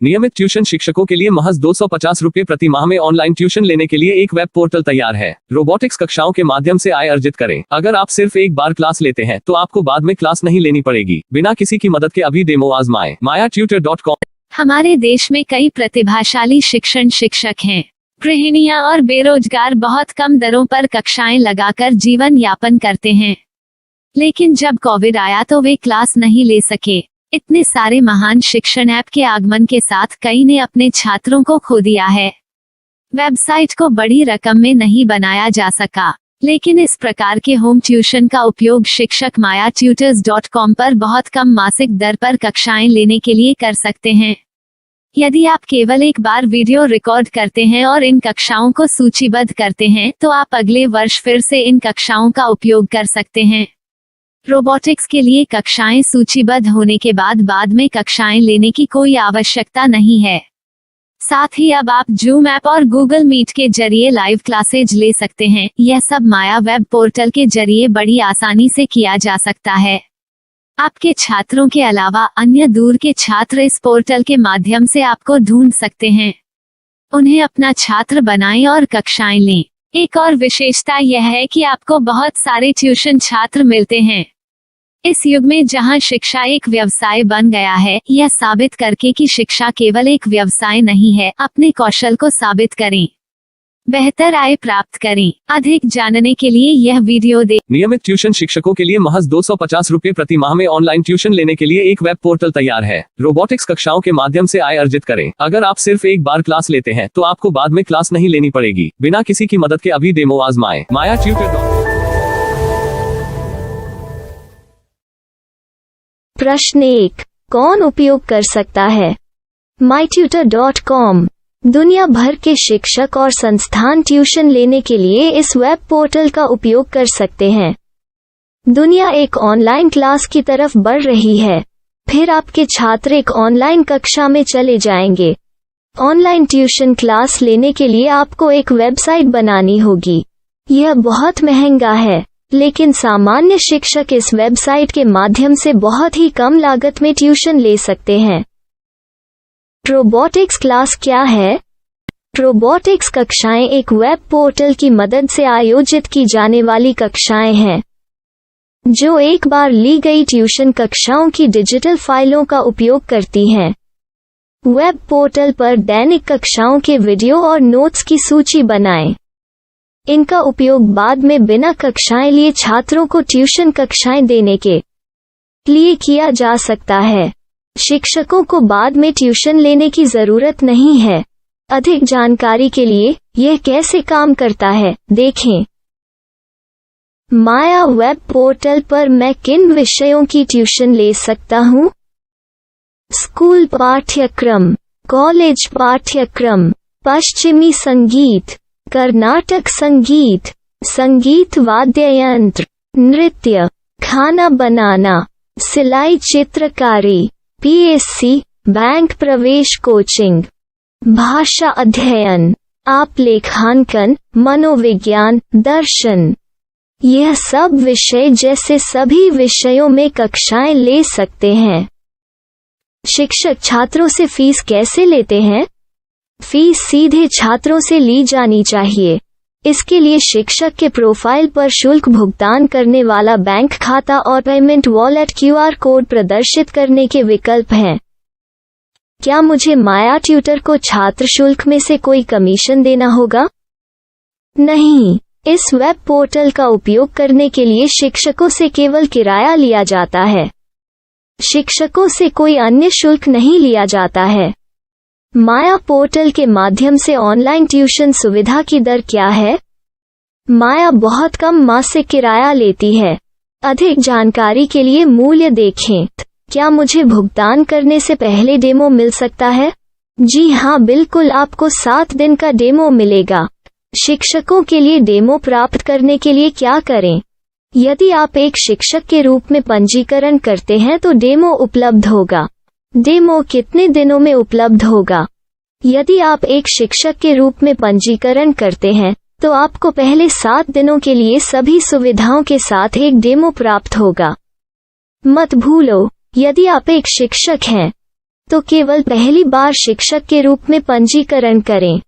नियमित ट्यूशन शिक्षकों के लिए महज 250 रुपए प्रति माह में ऑनलाइन ट्यूशन लेने के लिए एक वेब पोर्टल तैयार है। रोबोटिक्स कक्षाओं के माध्यम से आय अर्जित करें। अगर आप सिर्फ एक बार क्लास लेते हैं तो आपको बाद में क्लास नहीं लेनी पड़ेगी। बिना किसी की मदद के अभी डेमो आजमाएं। mayatutor.com। हमारे देश में कई प्रतिभाशाली शिक्षक हैं। गृहिणियां और बेरोजगार बहुत कम दरों पर कक्षाएं लगाकर जीवन यापन करते हैं, लेकिन जब कोविड आया तो वे क्लास नहीं ले सके। इतने सारे महान शिक्षण ऐप के आगमन के साथ कई ने अपने छात्रों को खो दिया है। वेबसाइट को बड़ी रकम में नहीं बनाया जा सका, लेकिन इस प्रकार के होम ट्यूशन का उपयोग शिक्षक mayatutors.com पर बहुत कम मासिक दर पर कक्षाएं लेने के लिए कर सकते हैं। यदि आप केवल एक बार वीडियो रिकॉर्ड करते हैं और इन कक्षाओं को सूचीबद्ध करते हैं तो आप अगले वर्ष फिर से इन कक्षाओं का उपयोग कर सकते हैं। रोबोटिक्स के लिए कक्षाएं सूचीबद्ध होने के बाद में कक्षाएं लेने की कोई आवश्यकता नहीं है। साथ ही अब आप जूम ऐप और गूगल मीट के जरिए लाइव क्लासेज ले सकते हैं। यह सब माया वेब पोर्टल के जरिए बड़ी आसानी से किया जा सकता है। आपके छात्रों के अलावा अन्य दूर के छात्र इस पोर्टल के माध्यम से आपको ढूंढ सकते हैं। उन्हें अपना छात्र बनाएं और कक्षाएं लें। एक और विशेषता यह है कि आपको बहुत सारे ट्यूशन छात्र मिलते हैं। इस युग में जहां शिक्षा एक व्यवसाय बन गया है, यह साबित करके कि शिक्षा केवल एक व्यवसाय नहीं है, अपने कौशल को साबित करें, बेहतर आय प्राप्त करें। अधिक जानने के लिए यह वीडियो देखें। नियमित ट्यूशन शिक्षकों के लिए महज 250 रुपए प्रति माह में ऑनलाइन ट्यूशन लेने के लिए एक वेब पोर्टल तैयार है। रोबोटिक्स कक्षाओं के माध्यम से आय अर्जित करें। अगर आप सिर्फ एक बार क्लास लेते हैं तो आपको बाद में क्लास नहीं लेनी पड़ेगी। बिना किसी की मदद के अभी डेमो आजमाएं। mayatutor.com। प्रश्न 1, कौन उपयोग कर सकता है? mytutor.com दुनिया भर के शिक्षक और संस्थान ट्यूशन लेने के लिए इस वेब पोर्टल का उपयोग कर सकते हैं। दुनिया एक ऑनलाइन क्लास की तरफ बढ़ रही है, फिर आपके छात्र एक ऑनलाइन कक्षा में चले जाएंगे। ऑनलाइन ट्यूशन क्लास लेने के लिए आपको एक वेबसाइट बनानी होगी। यह बहुत महंगा है, लेकिन सामान्य शिक्षक इस वेबसाइट के माध्यम से बहुत ही कम लागत में ट्यूशन ले सकते हैं। रोबोटिक्स क्लास क्या है? रोबोटिक्स कक्षाएं एक वेब पोर्टल की मदद से आयोजित की जाने वाली कक्षाएं हैं, जो एक बार ली गई ट्यूशन कक्षाओं की डिजिटल फाइलों का उपयोग करती हैं। वेब पोर्टल पर दैनिक कक्षाओं के वीडियो और नोट्स की सूची बनाएं। इनका उपयोग बाद में बिना कक्षाएं लिए छात्रों को ट्यूशन कक्षाएं देने के लिए किया जा सकता है। शिक्षकों को बाद में ट्यूशन लेने की जरूरत नहीं है। अधिक जानकारी के लिए यह कैसे काम करता है देखें। माया वेब पोर्टल पर मैं किन विषयों की ट्यूशन ले सकता हूँ? स्कूल पाठ्यक्रम, कॉलेज पाठ्यक्रम, पश्चिमी संगीत, कर्नाटक संगीत, संगीत वाद्य यंत्र, नृत्य, खाना बनाना, सिलाई चित्रकारी, पीएससी, बैंक प्रवेश कोचिंग, भाषा अध्ययन, आप लेखांकन, मनोविज्ञान, दर्शन। यह सब विषय जैसे सभी विषयों में कक्षाएं ले सकते हैं। शिक्षक छात्रों से फीस कैसे लेते हैं? फीस सीधे छात्रों से ली जानी चाहिए। इसके लिए शिक्षक के प्रोफाइल पर शुल्क भुगतान करने वाला बैंक खाता और पेमेंट वॉलेट क्यूआर कोड प्रदर्शित करने के विकल्प हैं। क्या मुझे माया ट्यूटर को छात्र शुल्क में से कोई कमीशन देना होगा? नहीं, इस वेब पोर्टल का उपयोग करने के लिए शिक्षकों से केवल किराया लिया जाता है। शिक्षकों से कोई अन्य शुल्क नहीं लिया जाता है। माया पोर्टल के माध्यम से ऑनलाइन ट्यूशन सुविधा की दर क्या है? माया बहुत कम मासिक किराया लेती है। अधिक जानकारी के लिए मूल्य देखें। क्या मुझे भुगतान करने से पहले डेमो मिल सकता है? जी हाँ, बिल्कुल, आपको 7 दिन का डेमो मिलेगा। शिक्षकों के लिए डेमो प्राप्त करने के लिए क्या करें? यदि आप एक शिक्षक के रूप में पंजीकरण करते हैं तो डेमो उपलब्ध होगा। डेमो कितने दिनों में उपलब्ध होगा? यदि आप एक शिक्षक के रूप में पंजीकरण करते हैं तो आपको पहले 7 दिनों के लिए सभी सुविधाओं के साथ एक डेमो प्राप्त होगा। मत भूलो, यदि आप एक शिक्षक हैं तो केवल पहली बार शिक्षक के रूप में पंजीकरण करें।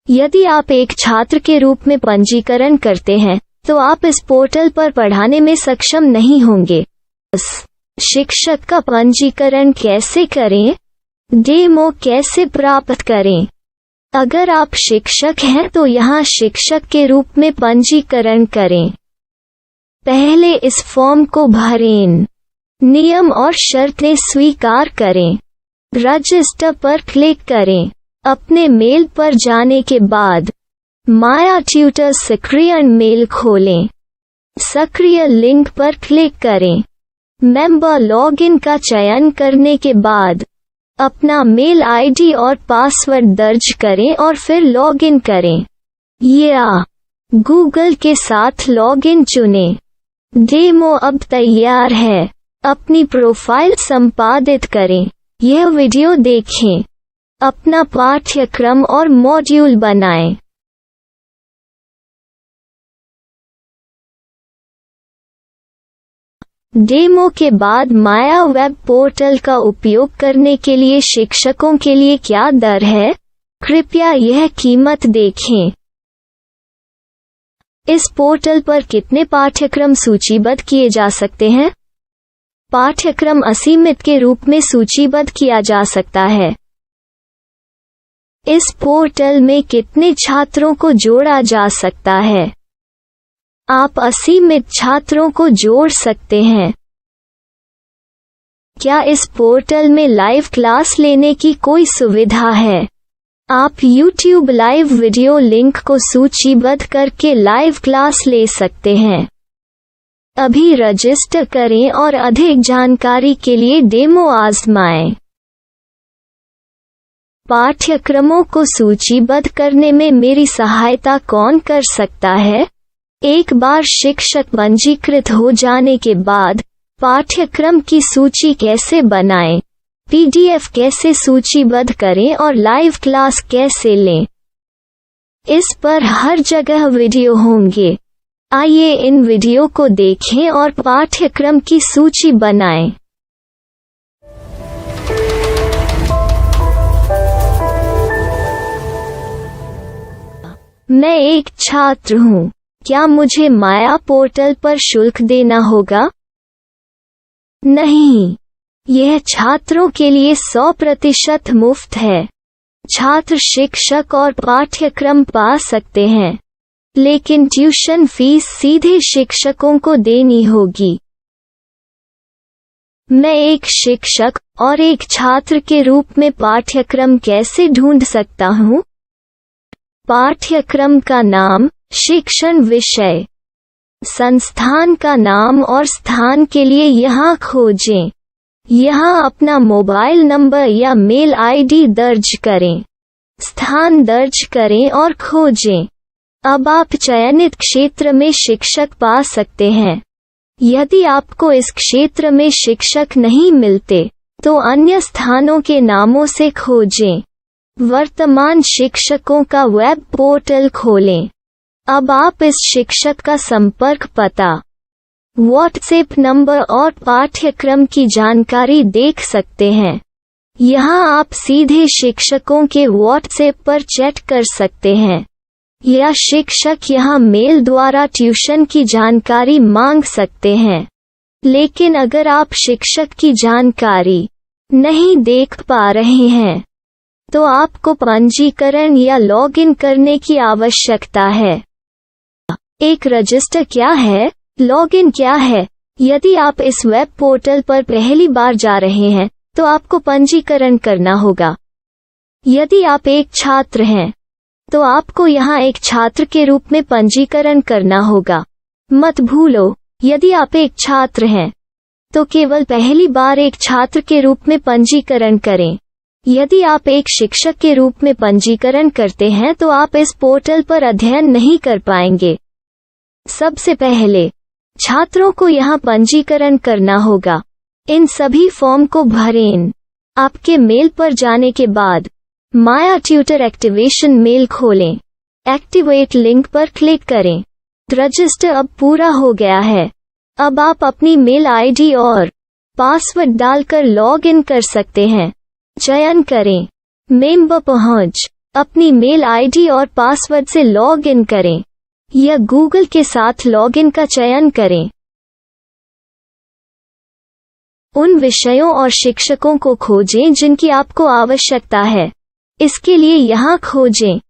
यदि आप एक छात्र के रूप में पंजीकरण करते हैं तो आप इस पोर्टल पर पढ़ाने में सक्षम नहीं होंगे। शिक्षक का पंजीकरण कैसे करें? डेमो कैसे प्राप्त करें? अगर आप शिक्षक हैं तो यहाँ शिक्षक के रूप में पंजीकरण करें। पहले इस फॉर्म को भरें। नियम और शर्तें स्वीकार करें। रजिस्टर पर क्लिक करें। अपने मेल पर जाने के बाद माया ट्यूटर सक्रिय मेल खोलें। सक्रिय लिंक पर क्लिक करें। मेंबर लॉगिन का चयन करने के बाद अपना मेल आईडी और पासवर्ड दर्ज करें और फिर लॉगिन करें या गूगल के साथ लॉगिन चुनें। डेमो अब तैयार है। अपनी प्रोफाइल संपादित करें। यह वीडियो देखें। अपना पाठ्यक्रम और मॉड्यूल बनाएं। डेमो के बाद माया वेब पोर्टल का उपयोग करने के लिए शिक्षकों के लिए क्या दर है? कृपया यह कीमत देखें। इस पोर्टल पर कितने पाठ्यक्रम सूचीबद्ध किए जा सकते हैं? पाठ्यक्रम असीमित के रूप में सूचीबद्ध किया जा सकता है। इस पोर्टल में कितने छात्रों को जोड़ा जा सकता है? आप असीमित छात्रों को जोड़ सकते हैं। क्या इस पोर्टल में लाइव क्लास लेने की कोई सुविधा है? आप YouTube लाइव वीडियो लिंक को सूचीबद्ध करके लाइव क्लास ले सकते हैं। अभी रजिस्टर करें और अधिक जानकारी के लिए डेमो आजमाएं। पाठ्यक्रमों को सूचीबद्ध करने में मेरी सहायता कौन कर सकता है? एक बार शिक्षक पंजीकृत हो जाने के बाद पाठ्यक्रम की सूची कैसे बनाएं, PDF कैसे सूचीबद्ध करें और लाइव क्लास कैसे लें, इस पर हर जगह वीडियो होंगे। आइए इन वीडियो को देखें और पाठ्यक्रम की सूची बनाएं। मैं एक छात्र हूँ। क्या मुझे माया पोर्टल पर शुल्क देना होगा? नहीं, यह छात्रों के लिए 100% मुफ्त है। छात्र शिक्षक और पाठ्यक्रम पा सकते हैं, लेकिन ट्यूशन फीस सीधे शिक्षकों को देनी होगी। मैं एक शिक्षक और एक छात्र के रूप में पाठ्यक्रम कैसे ढूंढ सकता हूँ? पाठ्यक्रम का नाम, शिक्षण विषय, संस्थान का नाम और स्थान के लिए यहाँ खोजें। यहाँ अपना मोबाइल नंबर या मेल आईडी दर्ज करें। स्थान दर्ज करें और खोजें। अब आप चयनित क्षेत्र में शिक्षक पा सकते हैं। यदि आपको इस क्षेत्र में शिक्षक नहीं मिलते, तो अन्य स्थानों के नामों से खोजें। वर्तमान शिक्षकों का वेब पोर्टल खोलें। अब आप इस शिक्षक का संपर्क पता, व्हाट्सएप नंबर और पाठ्यक्रम की जानकारी देख सकते हैं। यहाँ आप सीधे शिक्षकों के व्हाट्सएप पर चैट कर सकते हैं या शिक्षक यहाँ मेल द्वारा ट्यूशन की जानकारी मांग सकते हैं। लेकिन अगर आप शिक्षक की जानकारी नहीं देख पा रहे हैं, तो आपको पंजीकरण या लॉगिन करने की आवश्यकता है। एक रजिस्टर क्या है? लॉगिन क्या है? यदि आप इस वेब पोर्टल पर पहली बार जा रहे हैं, तो आपको पंजीकरण करना होगा। यदि आप एक छात्र हैं, तो आपको यहाँ एक छात्र के रूप में पंजीकरण करना होगा। मत भूलो, यदि आप एक छात्र हैं, तो केवल पहली बार एक छात्र के रूप में पंजीकरण करें। यदि आप एक शिक्षक के रूप में पंजीकरण करते हैं तो आप इस पोर्टल पर अध्ययन नहीं कर पाएंगे। सबसे पहले छात्रों को यहाँ पंजीकरण करना होगा। इन सभी फॉर्म को भरें। आपके मेल पर जाने के बाद माया ट्यूटर एक्टिवेशन मेल खोलें। एक्टिवेट लिंक पर क्लिक करें। रजिस्टर अब पूरा हो गया है। अब आप अपनी मेल आईडी और पासवर्ड डालकर लॉग इन कर सकते हैं। चयन करें। मेंबर पहुंच। अपनी मेल आईडी और पासवर्ड से लॉग इन करें या गूगल के साथ लॉगिन का चयन करें। उन विषयों और शिक्षकों को खोजें जिनकी आपको आवश्यकता है। इसके लिए यहाँ खोजें।